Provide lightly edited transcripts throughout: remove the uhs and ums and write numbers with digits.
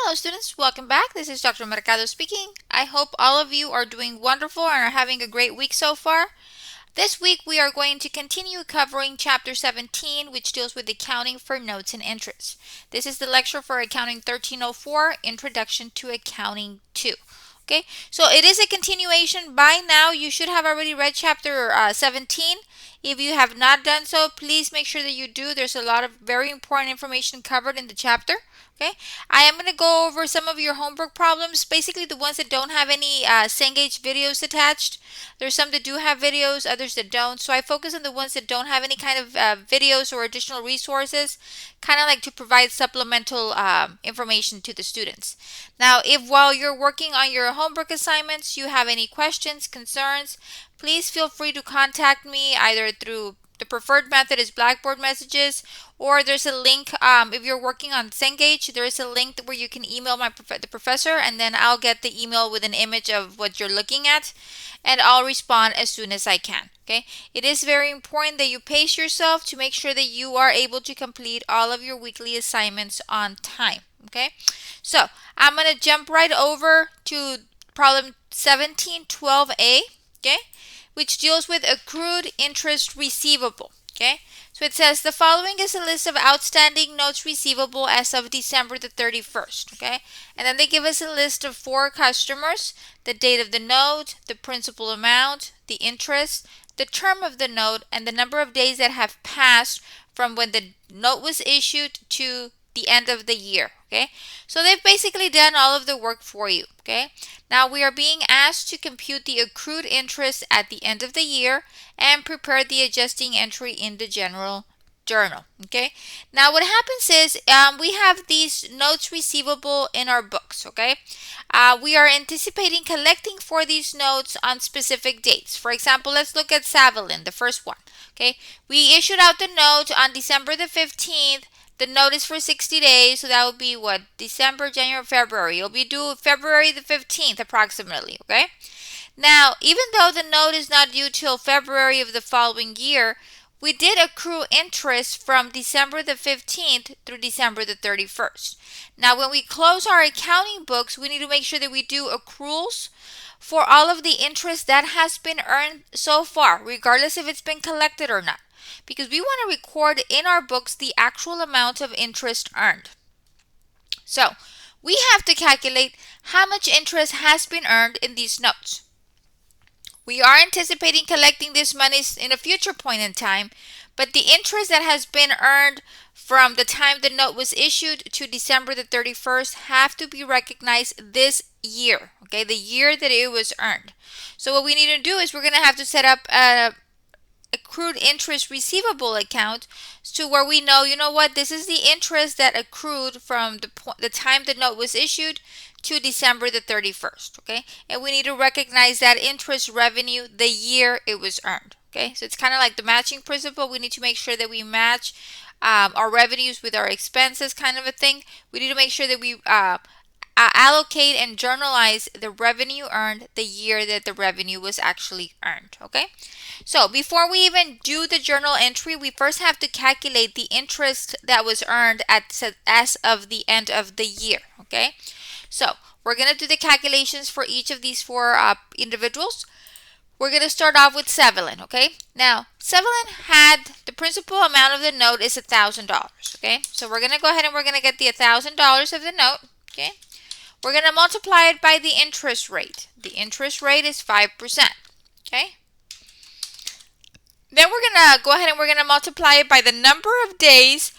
Hello students, welcome back. This is Dr. Mercado speaking. I hope all of you are doing wonderful and are having a great week so far. This week we are going to continue covering Chapter 17, which deals with accounting for notes and interest. This is the lecture for Accounting 1304, Introduction to Accounting 2. Okay, so it is a continuation. By now you should have already read Chapter 17. If you have not done so, please make sure that you do. There's a lot of very important information covered in the chapter. Okay, I am going to go over some of your homework problems, basically the ones that don't have any Cengage videos attached. There's some that do have videos, others that don't. So I focus on the ones that don't have any kind of videos or additional resources, kind of like to provide supplemental information to the students. Now, if while you're working on your homework assignments, you have any questions, concerns, please feel free to contact me either through the preferred method is Blackboard messages, or there's a link. If you're working on Cengage, there is a link where you can email the professor, and then I'll get the email with an image of what you're looking at, and I'll respond as soon as I can. Okay, it is very important that you pace yourself to make sure that you are able to complete all of your weekly assignments on time. Okay, so I'm gonna jump right over to problem 1712A. Okay, which deals with accrued interest receivable. Okay, so it says the following is a list of outstanding notes receivable as of December the 31st. Okay, and then they give us a list of 4 customers, the date of the note, the principal amount, the interest, the term of the note, and the number of days that have passed from when the note was issued to the end of the year. Okay, so they've basically done all of the work for you. Okay, now we are being asked to compute the accrued interest at the end of the year and prepare the adjusting entry in the general journal. Okay, now what happens is we have these notes receivable in our books. Okay, we are anticipating collecting for these notes on specific dates. For example, let's look at Savalin, the first one. Okay, we issued out the note on December the 15th. The note is for 60 days, so that would be what? December, January, February. It'll be due February the 15th approximately, okay? Now, even though the note is not due till February of the following year, we did accrue interest from December the 15th through December the 31st. Now, when we close our accounting books, we need to make sure that we do accruals for all of the interest that has been earned so far, regardless if it's been collected or not, because we want to record in our books the actual amount of interest earned. So we have to calculate how much interest has been earned in these notes. We are anticipating collecting this money in a future point in time, but the interest that has been earned from the time the note was issued to December the 31st have to be recognized this year, okay, the year that it was earned. So what we need to do is we're going to have to set up a accrued interest receivable account to where we know, you know what, this is the interest that accrued from the time the note was issued to December the 31st, okay? And we need to recognize that interest revenue the year it was earned, okay? So it's kind of like the matching principle. We need to make sure that we match our revenues with our expenses, kind of a thing. We need to make sure that we allocate and journalize the revenue earned the year that the revenue was actually earned. Okay, so before we even do the journal entry, we first have to calculate the interest that was earned as of the end of the year. Okay, so we're going to do the calculations for each of these 4 individuals. We're going to start off with Sevelin. Okay, now Sevelin had the principal amount of the note is $1,000. Okay, so we're going to go ahead and we're going to get the $1,000 of the note. Okay, we're going to multiply it by the interest rate. The interest rate is 5%. Okay, then we're going to go ahead and we're going to multiply it by the number of days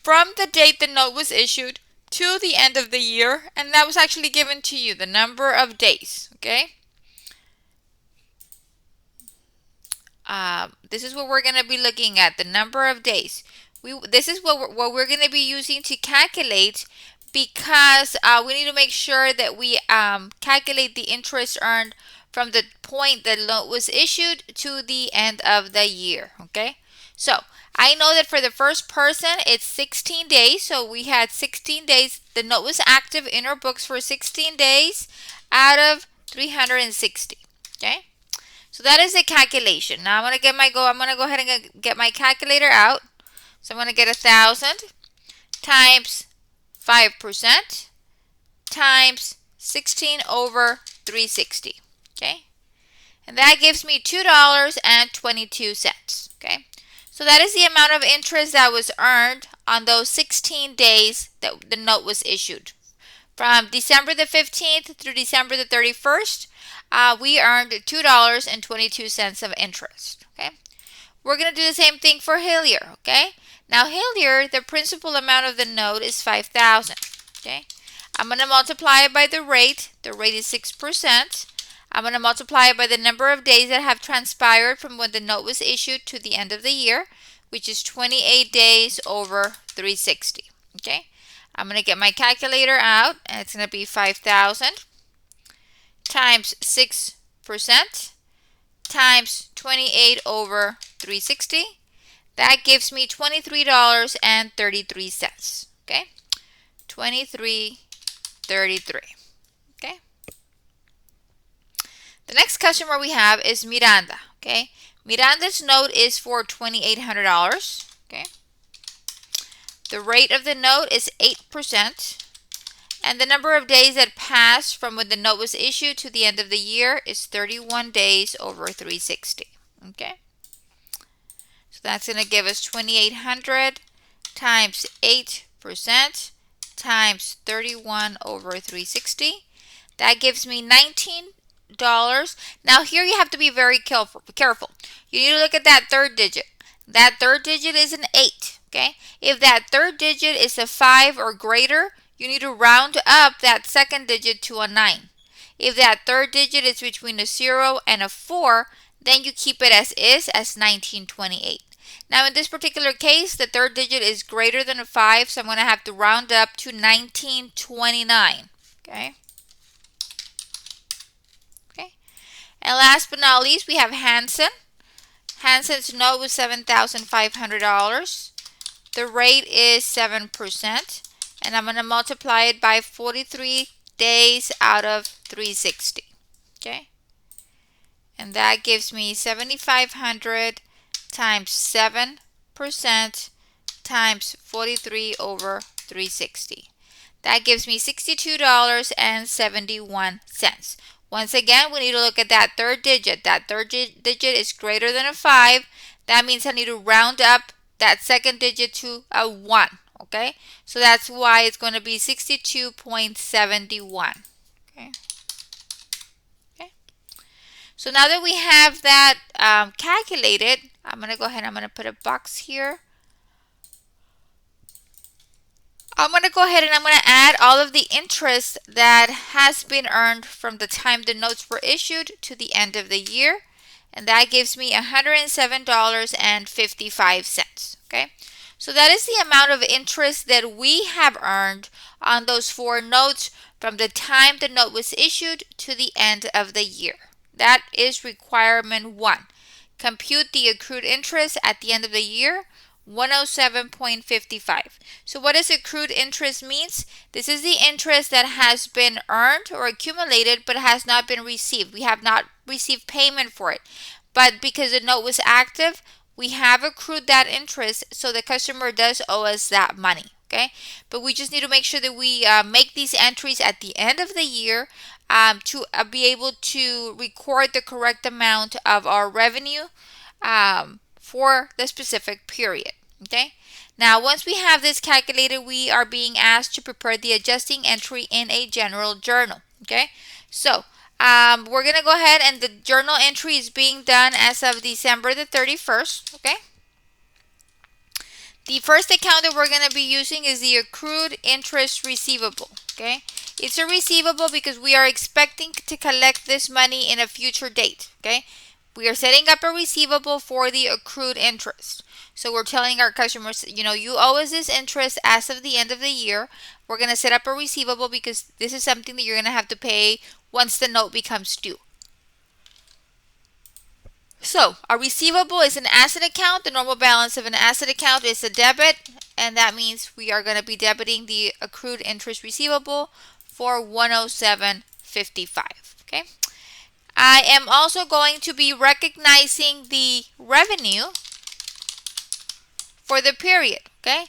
from the date the note was issued to the end of the year, and that was actually given to you, the number of days. Okay, this is what we're going to be looking at, the number of days. This is what we're going to be using to calculate, because we need to make sure that we calculate the interest earned from the point the note was issued to the end of the year. Okay, so I know that for the first person it's 16 days, so we had 16 days. The note was active in our books for 16 days out of 360. Okay, so that is a calculation. Now I'm going to go ahead and get my calculator out. So I'm going to get 1,000 times 5%. times 16 over 360. Okay? And that gives me $2.22. Okay? So that is the amount of interest that was earned on those 16 days that the note was issued. From December the 15th through December the 31st, we earned $2.22 of interest. Okay? We're going to do the same thing for Hillier. Okay? Now Hillier, the principal amount of the note is $5,000. Okay? I'm going to multiply it by the rate. The rate is 6%. I'm going to multiply it by the number of days that have transpired from when the note was issued to the end of the year, which is 28 days over 360. Okay? I'm going to get my calculator out, and it's going to be 5,000 times 6% times 28 over 360. That gives me $23.33. Okay? 23.33. Okay? The next customer we have is Miranda. Okay? Miranda's note is for $2,800. Okay? The rate of the note is 8%. And the number of days that passed from when the note was issued to the end of the year is 31 days over 360. Okay? So that's going to give us 2,800 times 8% times 31 over 360. That gives me $19. Now here you have to be very careful. You need to look at that third digit. That third digit is an 8. Okay? If that third digit is a 5 or greater, you need to round up that second digit to a 9. If that third digit is between a 0 and a 4, then you keep it as is, as 1928. Now in this particular case, the third digit is greater than a 5, so I'm going to have to round up to 1929. Okay? Okay. And last but not least, we have Hansen. Hansen's note was $7,500. The rate is 7%. And I'm going to multiply it by 43 days out of 360. Okay? And that gives me 7,500 times 7% times 43 over 360. That gives me $62.71. Once again, we need to look at that third digit. That third digit is greater than a 5. That means I need to round up that second digit to a 1. Okay? So that's why it's going to be 62.71. Okay? Okay? So now that we have that calculated, I'm going to go ahead and I'm going to put a box here. I'm going to go ahead and I'm going to add all of the interest that has been earned from the time the notes were issued to the end of the year. And that gives me $107.55. Okay? So that is the amount of interest that we have earned on those 4 notes from the time the note was issued to the end of the year. That is requirement 1. Compute the accrued interest at the end of the year, 107.55. So what does accrued interest means? This is the interest that has been earned or accumulated but has not been received. We have not received payment for it. But because the note was active, we have accrued that interest, so the customer does owe us that money. Okay? But we just need to make sure that we make these entries at the end of the year to be able to record the correct amount of our revenue for the specific period. Okay? Now, once we have this calculated, we are being asked to prepare the adjusting entry in a general journal. Okay? So, we're going to go ahead, and the journal entry is being done as of December the 31st. Okay? The first account that we're going to be using is the accrued interest receivable. Okay? It's a receivable because we are expecting to collect this money in a future date. Okay? We are setting up a receivable for the accrued interest. So we're telling our customers, you owe us this interest as of the end of the year. We're going to set up a receivable because this is something that you're going to have to pay once the note becomes due. So a receivable is an asset account. The normal balance of an asset account is a debit, and that means we are going to be debiting the accrued interest receivable for $107.55. Okay. I am also going to be recognizing the revenue for the period. Okay.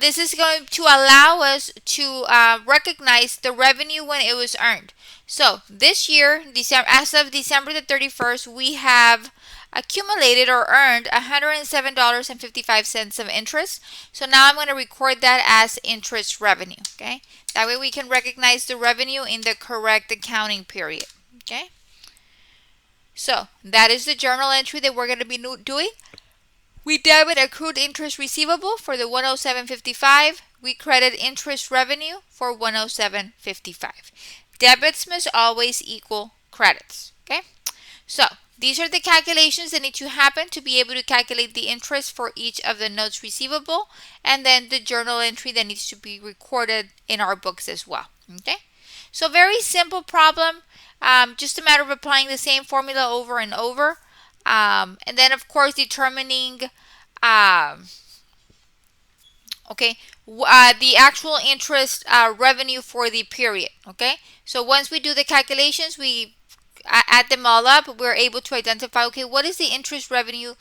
This is going to allow us to recognize the revenue when it was earned. So this year, as of December the 31st, we have accumulated or earned $107.55 of interest. So now I'm going to record that as interest revenue. Okay, that way we can recognize the revenue in the correct accounting period. Okay, so that is the journal entry that we're going to be doing. We debit accrued interest receivable for the 107.55. We credit interest revenue for 107.55. Debits must always equal credits. Okay? So, these are the calculations that need to happen to be able to calculate the interest for each of the notes receivable, and then the journal entry that needs to be recorded in our books as well. Okay? So, very simple problem. Just a matter of applying the same formula over and over. And then, of course, determining um, okay, the actual interest revenue for the period. Okay, so once we do the calculations, we add them all up, we're able to identify, okay, what is the interest revenue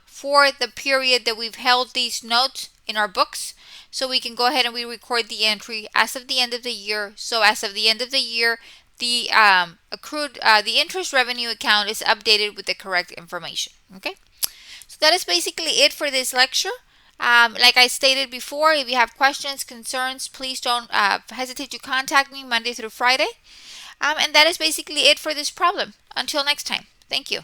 for the period that we've held these notes in our books. So we can go ahead and we record the entry as of the end of the year. So as of the end of the year, the the interest revenue account is updated with the correct information. Okay, so that is basically it for this lecture. Like I stated before, if you have questions, concerns, please don't hesitate to contact me Monday through Friday. And that is basically it for this problem. Until next time, thank you.